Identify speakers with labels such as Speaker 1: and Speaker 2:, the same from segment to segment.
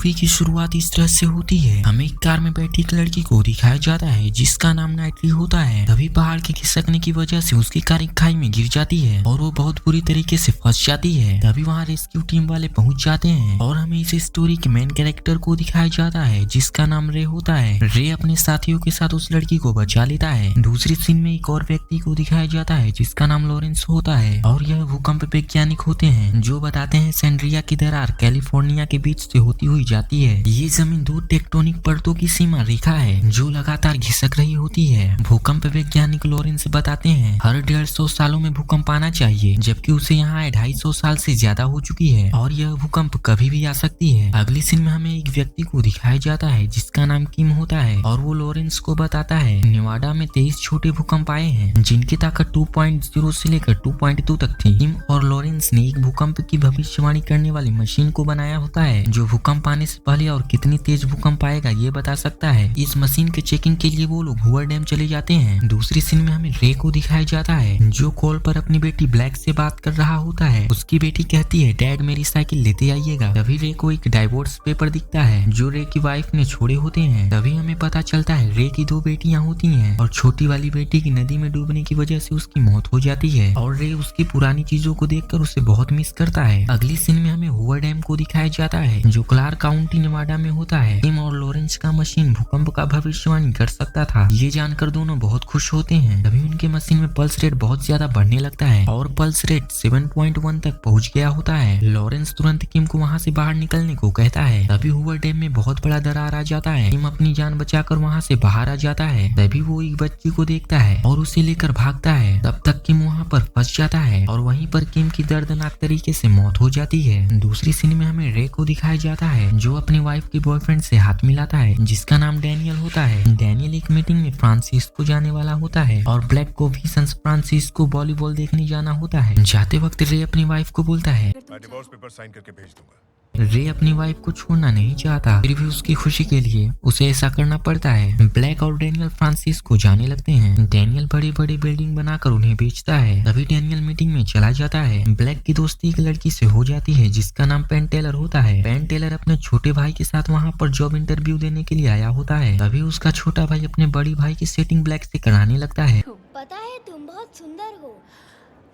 Speaker 1: Movie की शुरुआत इस तरह से होती है। हमें एक कार में बैठी एक लड़की को दिखाया जाता है जिसका नाम नाइटली होता है। तभी पहाड़ के खिसकने की वजह से उसकी कार एक खाई में गिर जाती है और वो बहुत बुरी तरीके से फंस जाती है। तभी वहाँ रेस्क्यू टीम वाले पहुंच जाते हैं और हमें इस स्टोरी के मेन कैरेक्टर को दिखाया जाता है जिसका नाम रे होता है। रे अपने साथियों के साथ उस लड़की को बचा लेता है। दूसरी सीन में एक और व्यक्ति को दिखाया जाता है जिसका नाम लॉरेंस होता है और यह भूकंप वैज्ञानिक होते हैं जो बताते हैं सैंड्रिया की दरार कैलिफोर्निया के बीच से होती हुई जाती है। ये जमीन दो टेक्टोनिक परतों की सीमा रेखा है जो लगातार घिसक रही होती है। भूकंप वैज्ञानिक लॉरेंस बताते हैं हर 150 सालों में भूकंप आना चाहिए, जबकि उसे यहाँ आए 250 साल से ज्यादा हो चुकी है और यह भूकंप कभी भी आ सकती है। अगली सीन में हमें एक व्यक्ति को दिखाया जाता है जिसका नाम किम होता है और वो लॉरेंस को बताता है नेवाडा में 23 छोटे भूकंप आए हैं जिनकी ताकत 2.0 से लेकर 2.2 तक थी। किम और लॉरेंस ने एक भूकंप की भविष्यवाणी करने वाली मशीन को बनाया होता है जो भूकंप आने से पहले और कितनी तेज भूकंप आएगा ये बता सकता है। इस मशीन के चेकिंग के लिए वो लोग हूवर डैम चले जाते हैं। दूसरी सीन में हमें रे को दिखाया जाता है जो कॉल पर अपनी बेटी ब्लैक से बात कर रहा होता है। उसकी बेटी कहती है डैड मेरी साइकिल लेते आइएगा। तभी रे को एक डाइवोर्स पेपर दिखता है जो रे की वाइफ ने छोड़े होते हैं। तभी हमें पता चलता है रे की 2 बेटियां होती हैं और छोटी वाली बेटी की नदी में डूबने की वजह से उसकी मौत हो जाती है और रे उसकी पुरानी चीजों को देखकर उसे बहुत मिस करता है। अगली सीन में हमें हूवर डैम को दिखाया जाता है जो क्लार्क काउंटी नेवाडा में होता है। किम और लॉरेंस का मशीन भूकंप का भविष्यवाणी कर सकता था। ये जानकर दोनों बहुत खुश होते हैं। तभी उनके मशीन में पल्स रेट बहुत ज्यादा बढ़ने लगता है और पल्स रेट 7.1 तक पहुंच गया होता है। लॉरेंस तुरंत किम को वहां से बाहर निकलने को कहता है। तभी हूवर डैम में बहुत बड़ा दरार आ जाता है। किम अपनी जान बचाकर वहां से बाहर आ जाता है। तभी वो एक बच्ची को देखता है और उसे लेकर भागता है। तब तक किम वहां पर फंस जाता है और वहीं पर किम की दर्दनाक तरीके से मौत हो जाती है। दूसरी सीन में हमें रे को दिखाया जाता है जो अपनी वाइफ के बॉयफ्रेंड से हाथ मिलाता है जिसका नाम डैनियल होता है। डैनियल एक मीटिंग में फ्रांसिस्को जाने वाला होता है और ब्लैक को भी सैन फ्रांसिस्को वॉलीबॉल देखने जाना होता है। जाते वक्त रे अपनी वाइफ को बोलता है
Speaker 2: डिवोर्स पेपर साइन करके भेज दूंगा।
Speaker 1: रे अपनी वाइफ को छोड़ना नहीं चाहता, फिर भी उसकी खुशी के लिए उसे ऐसा करना पड़ता है। ब्लैक और डैनियल फ्रांसिस्को जाने लगते हैं। डैनियल बड़ी बड़ी बिल्डिंग बनाकर उन्हें बेचता है। तभी डैनियल मीटिंग में चला जाता है। ब्लैक की दोस्ती एक लड़की से हो जाती है जिसका नाम पेन टेलर होता है। पेन टेलर अपने छोटे भाई के साथ वहाँ पर जॉब इंटरव्यू देने के लिए आया होता है। तभी उसका छोटा भाई अपने बड़ी भाई की सेटिंग ब्लैक से कराने लगता है।
Speaker 3: पता है तुम बहुत सुंदर हो।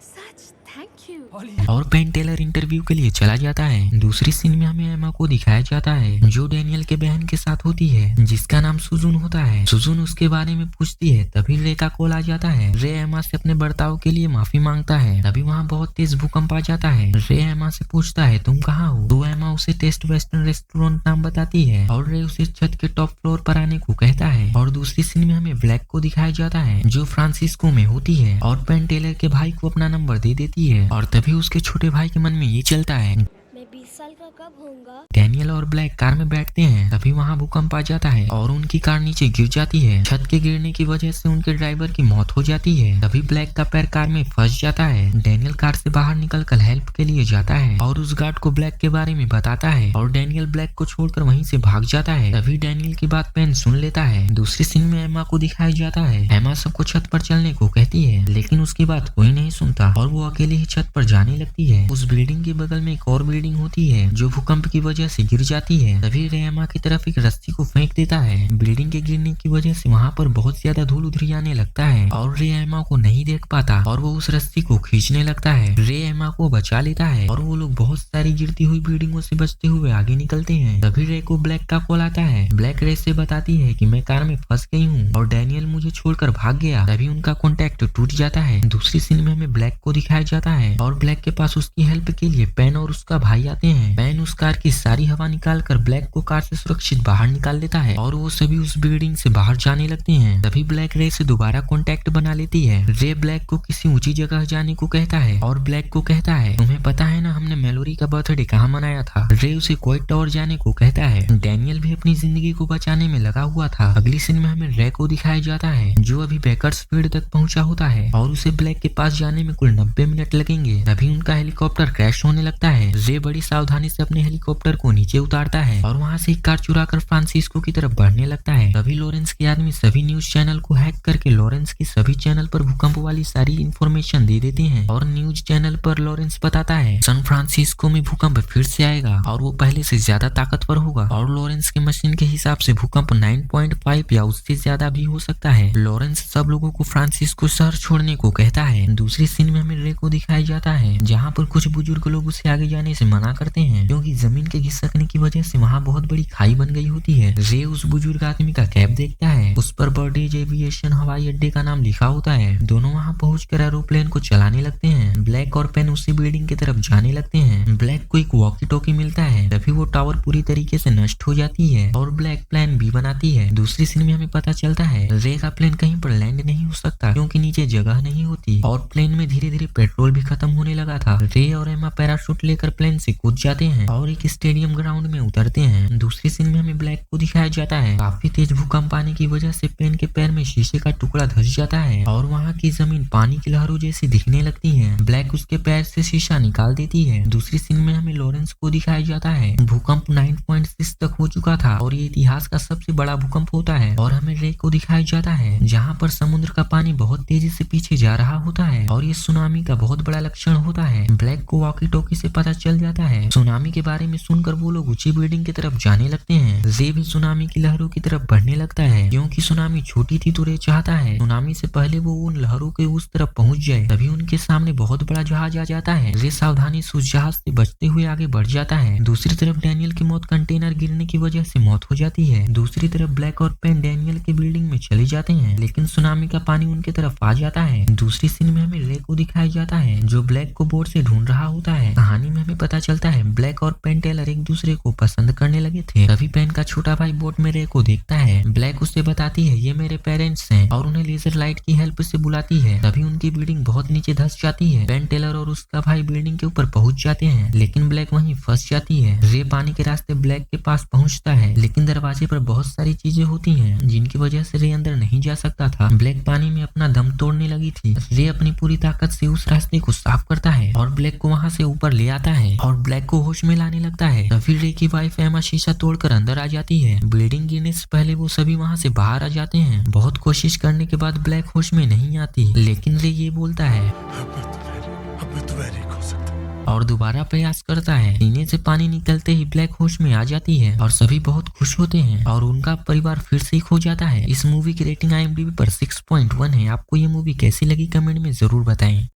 Speaker 3: सच, थैंक यू।
Speaker 1: और पेन टेलर इंटरव्यू के लिए चला जाता है। दूसरी सीन में हमें एमा को दिखाया जाता है जो डैनियल के बहन के साथ होती है जिसका नाम सुजुन होता है। सुजुन उसके बारे में पूछती है। तभी रे का कॉल आ जाता है। रे एमा से अपने बर्ताव के लिए माफी मांगता है। तभी वहाँ बहुत तेज भूकंप आ जाता है। रे एमा से पूछता है तुम कहाँ हो, तो एमा उसे टेस्ट वेस्टर्न रेस्टोरेंट नाम बताती है और रे उसे छत के टॉप फ्लोर पर आने को कहता है। और दूसरी सीन में हमें ब्लैक को दिखाया जाता है जो फ्रांसिस्को में होती है और पेन टेलर के भाई को अपना नंबर दे देती है। और तभी उसके छोटे भाई के मन में ये चलता है
Speaker 3: मैं 20 साल का कब होऊंगा।
Speaker 1: डैनियल और ब्लैक कार में बैठते हैं। तभी वहाँ भूकंप आ जाता है और उनकी कार नीचे गिर जाती है। छत के गिरने की वजह से उनके ड्राइवर की मौत हो जाती है। तभी ब्लैक का पैर कार में फंस जाता है। डैनियल कार से बाहर निकलकर हेल्प के लिए जाता है और उस गार्ड को ब्लैक के बारे में बताता है और डैनियल ब्लैक को छोड़कर वहीं से भाग जाता है। तभी डैनियल की बात पेन सुन लेता है। दूसरी सीन में एमा को दिखाया जाता है। एमा सबको छत पर चलने को कहती है लेकिन उसकी बात कोई नहीं सुनता और वो अकेले ही छत पर जाने लगती है। उस बिल्डिंग के बगल में एक और बिल्डिंग होती है जो भूकंप की वजह से गिर जाती है। तभी रे एमा की तरफ एक रस्सी को फेंक देता है। बिल्डिंग के गिरने की वजह से वहाँ पर बहुत ज्यादा धूल उधरी आने लगता है और रे एमा को नहीं देख पाता और वो उस रस्सी को खींचने लगता है। रे एमा को बचा लेता है और वो लोग बहुत सारी गिरती हुई बिल्डिंगों से बचते हुए आगे निकलते हैं। तभी रे को ब्लैक का कॉल आता है। ब्लैक रे से बताती है कि मैं कार में फंस गई हूँ और डैनियल मुझे छोड़कर भाग गया। तभी उनका कॉन्टेक्ट टूट जाता है। दूसरी सीन में हमें ब्लैक को दिखाया जाता है और ब्लैक के पास उसकी हेल्प के लिए पेन और उसका भाई आते हैं। पेन उस कार की सारी हवा निकालकर ब्लैक को कार से सुरक्षित बाहर निकाल देता है और वो सभी उस बिल्डिंग से बाहर जाने लगते हैं। तभी ब्लैक रे से दोबारा कांटेक्ट बना लेती है। रे ब्लैक को किसी ऊंची जगह जाने को कहता है और ब्लैक को कहता है तुम्हें पता है ना हमने मेलोरी का बर्थडे कहाँ मनाया था। रे उसे कोई टावर जाने को कहता है। डैनियल भी अपनी जिंदगी को बचाने में लगा हुआ था। अगली सीन में हमें रे को दिखाया जाता है जो अभी बेकर्सफील्ड तक पहुंचा होता है और उसे ब्लैक के पास जाने में कुल 90 मिनट लगेंगे। तभी उनका हेलीकॉप्टर क्रैश होने लगता है। रे बड़ी सावधानी से अपने हेलीकॉप्टर को नीचे उतारता है और वहाँ से एक कार चुराकर फ्रांसिस्को की तरफ बढ़ने लगता है। तभी लॉरेंस के आदमी सभी न्यूज चैनल को हैक करके लॉरेंस की सभी चैनल पर भूकंप वाली सारी इंफॉर्मेशन दे देते हैं और न्यूज चैनल पर लॉरेंस बताता है सैन फ्रांसिस्को में भूकंप फिर से आएगा और वो पहले से ज्यादा ताकतवर होगा और लॉरेंस के मशीन के हिसाब से भूकंप 9.5 या उससे ज्यादा भी हो सकता है। लॉरेंस सब लोगों को फ्रांसिस्को शहर छोड़ने को कहता है। दूसरी सीन में हमें रे को दिखाया जाता है जहाँ पर कुछ बुजुर्ग लोग उसे आगे जाने से मना करते हैं क्योंकि जमीन के खिसकने की वजह से वहाँ बहुत बड़ी खाई बन गई होती है। रे उस बुजुर्ग आदमी का कैब देखता है, उस पर बर्डेज एविएशन हवाई अड्डे का नाम लिखा होता है। दोनों वहाँ पहुंचकर एरोप्लेन को चलाने लगते हैं। ब्लैक और पेन उसी बिल्डिंग की तरफ जाने लगते हैं। ब्लैक को एक वॉकी टॉकी मिलता है, तभी वो टावर पूरी तरीके से नष्ट हो जाती है और ब्लैक प्लेन भी बनाती है। दूसरी सीन में हमें पता चलता है रे का प्लेन कहीं पर लैंड नहीं हो सकता क्योंकि नीचे जगह नहीं होती और प्लेन में धीरे धीरे पेट्रोल भी खत्म होने लगा था। रे और एमा पैराशूट लेकर प्लेन से कूद जाते हैं और एक स्टेडियम ग्राउंड में उतरते हैं। दूसरी सीन में हमें ब्लैक को दिखाया जाता है काफी तेज भूकंप आने की वजह से पेन के पैर में शीशे का टुकड़ा धंस जाता है और वहाँ की जमीन पानी की लहरों जैसी दिखने लगती है। ब्लैक उसके पैर से शीशा निकाल देती है। दूसरी सीन में हमें लॉरेंस को दिखाया जाता है भूकंप 9.6 तक हो चुका था और ये इतिहास का सबसे बड़ा भूकंप होता है और हमें रे को दिखाया जाता है जहाँ पर समुद्र का पानी बहुत तेजी से पीछे जा रहा होता है और ये सुनामी का बहुत बड़ा लक्षण होता है। ब्लैक को वॉकी टॉकी से पता चल जाता है। सुनामी के बारे में सुनकर वो लोग ऊंची बिल्डिंग की तरफ जाने लगते हैं। रे भी सुनामी की लहरों की तरफ बढ़ने लगता है क्योंकि सुनामी छोटी थी तो रे चाहता है सुनामी से पहले वो उन लहरों के उस तरफ पहुंच जाए। तभी उनके सामने बहुत बड़ा जहाज आ जाता है। रे सावधानी से उस जहाज से बचते हुए आगे बढ़ जाता है। दूसरी तरफ डैनियल की मौत कंटेनर गिरने की वजह से मौत हो जाती है। दूसरी तरफ ब्लैक और पेन डैनियल की बिल्डिंग में चले जाते हैं लेकिन सुनामी का पानी उनके तरफ आ जाता है। दूसरी सीन में हमें रे को दिखाया जाता है जो ब्लैक को बोट से ढूंढ रहा होता है। कहानी में हमें पता चलता है ब्लैक और पेन टेलर एक दूसरे को पसंद करने लगे थे। तभी पेन का छोटा भाई बोट में रे को देखता है। ब्लैक उससे बताती है ये मेरे पेरेंट्स हैं और उन्हें लेजर लाइट की हेल्प से बुलाती है। तभी उनकी बिल्डिंग बहुत नीचे धंस जाती है। पेन टेलर और उसका भाई बिल्डिंग के ऊपर पहुंच जाते हैं लेकिन ब्लैक वहीं फंस जाती है। रे पानी के रास्ते ब्लैक के पास पहुंचता है लेकिन दरवाजे पर बहुत सारी चीजें होती हैं जिनकी वजह से रे अंदर नहीं जा सकता था। ब्लैक पानी में अपना दम तोड़ने लगी थी। रे अपनी पूरी ताकत से उस रास्ते को साफ करता है और ब्लैक को वहां से ऊपर ले आता है और ब्लैक को होश में लाने लगता है। तभी रे की वाइफ एमा शीशा तोड़कर अंदर आ जाती है। बिल्डिंग गिरने से पहले वो सभी वहां से बाहर आ जाते हैं। बहुत कोशिश करने के बाद ब्लैक होश में नहीं आती लेकिन रे ये बोलता है
Speaker 2: अब मैं तुम्हें नहीं खो सकता
Speaker 1: और दोबारा प्रयास करता है। सीने से पानी निकलते ही ब्लैक होश में आ जाती है और सभी बहुत खुश होते हैं और उनका परिवार फिर से खो जाता है। इस मूवी की रेटिंग IMDb पर 6.1 है। आपको ये मूवी कैसी लगी कमेंट में जरूर बताएं।